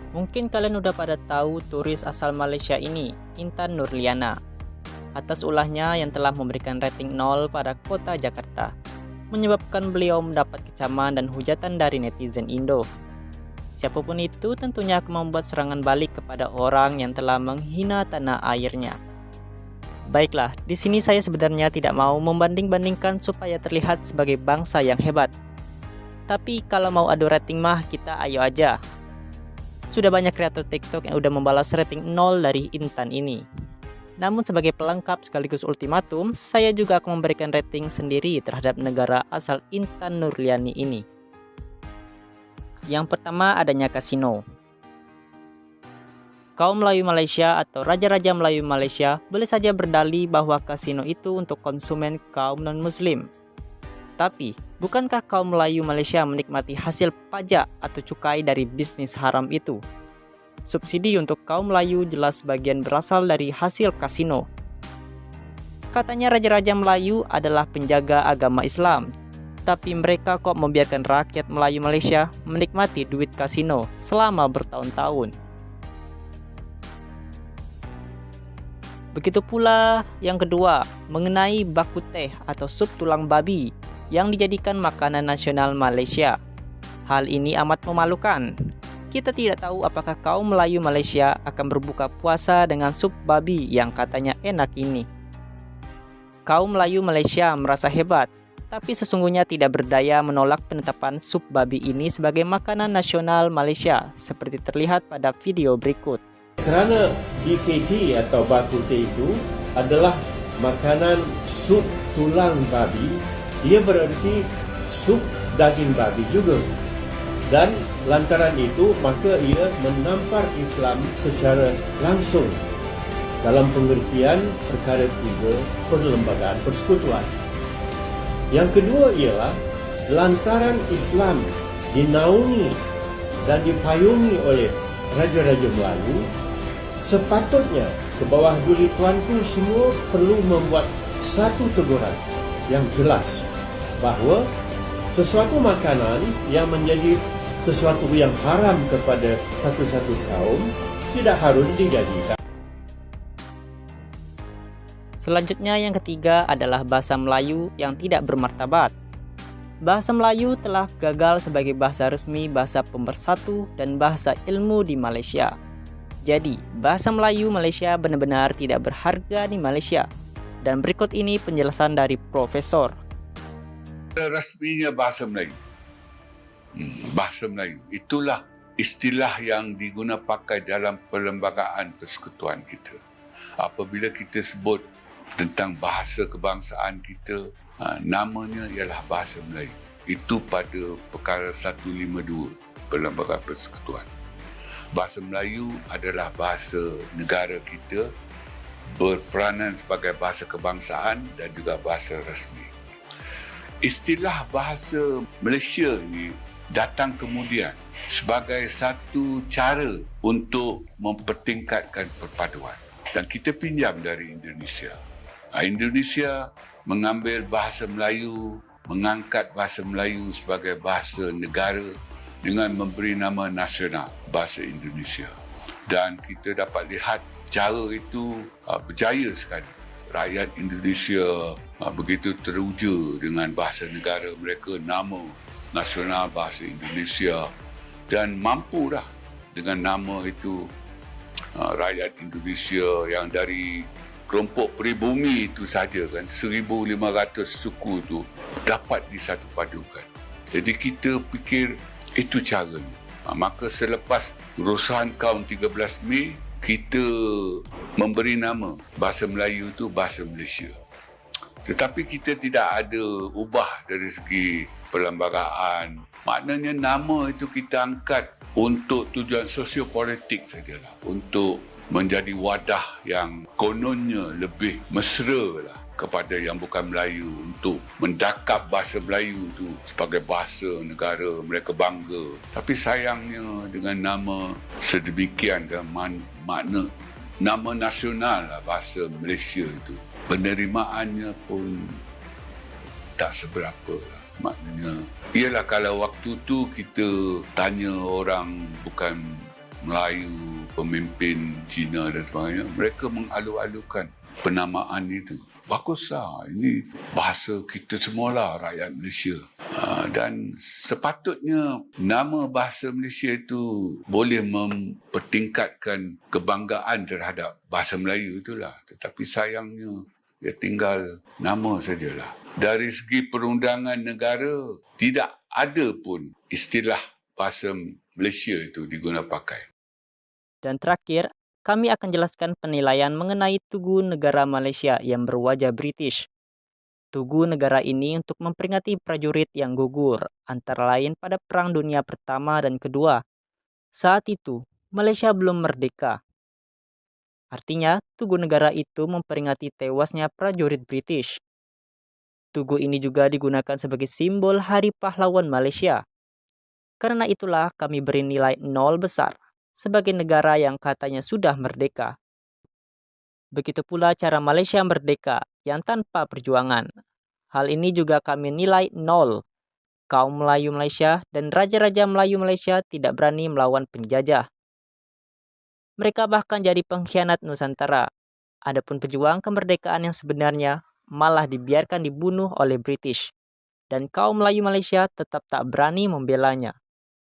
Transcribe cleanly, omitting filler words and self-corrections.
Mungkin kalian udah pada tahu turis asal Malaysia ini, Intan Nurliana, atas ulahnya yang telah memberikan rating 0 pada kota Jakarta, menyebabkan beliau mendapat kecaman dan hujatan dari netizen Indo. Siapapun itu tentunya akan membuat serangan balik kepada orang yang telah menghina tanah airnya. Baiklah, di sini saya sebenarnya tidak mau membanding-bandingkan supaya terlihat sebagai bangsa yang hebat. Tapi kalau mau adu rating mah kita ayo aja. Sudah banyak kreator TikTok yang udah membalas rating 0 dari Intan ini. Namun sebagai pelengkap sekaligus ultimatum, saya juga akan memberikan rating sendiri terhadap negara asal Intan Nurliani ini. Yang pertama adanya kasino. Kaum Melayu Malaysia atau Raja-Raja Melayu Malaysia boleh saja berdalih bahwa kasino itu untuk konsumen kaum non-muslim. Tapi, bukankah kaum Melayu Malaysia menikmati hasil pajak atau cukai dari bisnis haram itu? Subsidi untuk kaum Melayu jelas sebagian berasal dari hasil kasino. Katanya Raja-Raja Melayu adalah penjaga agama Islam, tapi mereka kok membiarkan rakyat Melayu Malaysia menikmati duit kasino selama bertahun-tahun. Begitu pula yang kedua, mengenai baku teh atau sup tulang babi yang dijadikan makanan nasional Malaysia. Hal ini amat memalukan. Kita tidak tahu apakah kaum Melayu Malaysia akan berbuka puasa dengan sup babi yang katanya enak ini. Kaum Melayu Malaysia merasa hebat, tapi sesungguhnya tidak berdaya menolak penetapan sup babi ini sebagai makanan nasional Malaysia, seperti terlihat pada video berikut. Kerana BKT atau batu teh itu adalah makanan sup tulang babi, dia berarti sup daging babi juga. Dan lantaran itu, maka ia menampar Islam secara langsung dalam pengertian perkara 3 perlembagaan persekutuan. Yang kedua ialah lantaran Islam dinaungi dan dipayungi oleh Raja-Raja Melayu, sepatutnya ke bawah duli tuanku semua perlu membuat satu teguran yang jelas bahawa sesuatu makanan yang menjadi sesuatu yang haram kepada satu-satu kaum tidak harus dijadikan. Selanjutnya yang ketiga adalah bahasa Melayu yang tidak bermartabat. Bahasa Melayu telah gagal sebagai bahasa resmi, bahasa pemersatu, dan bahasa ilmu di Malaysia. Jadi, bahasa Melayu Malaysia benar-benar tidak berharga di Malaysia. Dan berikut ini penjelasan dari Profesor. Resminya bahasa Melayu. Bahasa Melayu. Itulah istilah yang diguna pakai dalam perlembagaan persekutuan kita. Apabila kita sebut tentang bahasa kebangsaan kita, namanya ialah bahasa Melayu. Itu pada perkara 152 perlembagaan persekutuan. Bahasa Melayu adalah bahasa negara kita, berperanan sebagai bahasa kebangsaan dan juga bahasa rasmi. Istilah bahasa Malaysia ini datang kemudian sebagai satu cara untuk mempertingkatkan perpaduan. Dan kita pinjam dari Indonesia. Indonesia mengambil bahasa Melayu, mengangkat bahasa Melayu sebagai bahasa negara dengan memberi nama nasional bahasa Indonesia. Dan kita dapat lihat cara itu berjaya sekali. Rakyat Indonesia begitu teruja dengan bahasa negara mereka, nama nasional bahasa Indonesia, dan mampu dah dengan nama itu rakyat Indonesia yang dari kelompok peribumi itu saja kan 1,500 suku itu dapat disatupadukan. Jadi kita fikir itu caranya. Maka selepas urusan kaum 13 Mei, kita memberi nama bahasa Melayu itu bahasa Malaysia. Tetapi kita tidak ada ubah dari segi perlembagaan. Maknanya nama itu kita angkat untuk tujuan sosiopolitik sajalah. Untuk menjadi wadah yang kononnya lebih mesra lah kepada yang bukan Melayu, untuk mendakap bahasa Melayu itu sebagai bahasa negara mereka bangga. Tapi sayangnya dengan nama sedemikian dan makna nama nasional lah bahasa Malaysia itu, penerimaannya pun tak seberapa lah. Maknanya ialah kalau waktu tu kita tanya orang bukan Melayu, pemimpin Cina dan sebagainya, mereka mengalu-alukan penamaan itu. Baguslah, ini bahasa kita semualah rakyat Malaysia. Dan sepatutnya nama bahasa Malaysia itu boleh mempertingkatkan kebanggaan terhadap bahasa Melayu itulah. Tetapi sayangnya, dia tinggal nama sajalah. Dari segi perundangan negara, tidak ada pun istilah bahasa Malaysia itu digunakan pakai. Dan terakhir, kami akan jelaskan penilaian mengenai Tugu Negara Malaysia yang berwajah British. Tugu negara ini untuk memperingati prajurit yang gugur, antara lain pada Perang Dunia Pertama dan Kedua. Saat itu, Malaysia belum merdeka. Artinya, Tugu negara itu memperingati tewasnya prajurit British. Tugu ini juga digunakan sebagai simbol Hari Pahlawan Malaysia. Karena itulah kami beri nilai 0 besar sebagai negara yang katanya sudah merdeka. Begitu pula cara Malaysia merdeka yang tanpa perjuangan. Hal ini juga kami nilai 0. Kaum Melayu Malaysia dan Raja-Raja Melayu Malaysia tidak berani melawan penjajah. Mereka bahkan jadi pengkhianat Nusantara. Adapun pejuang kemerdekaan yang sebenarnya malah dibiarkan dibunuh oleh British. Dan kaum Melayu Malaysia tetap tak berani membelanya.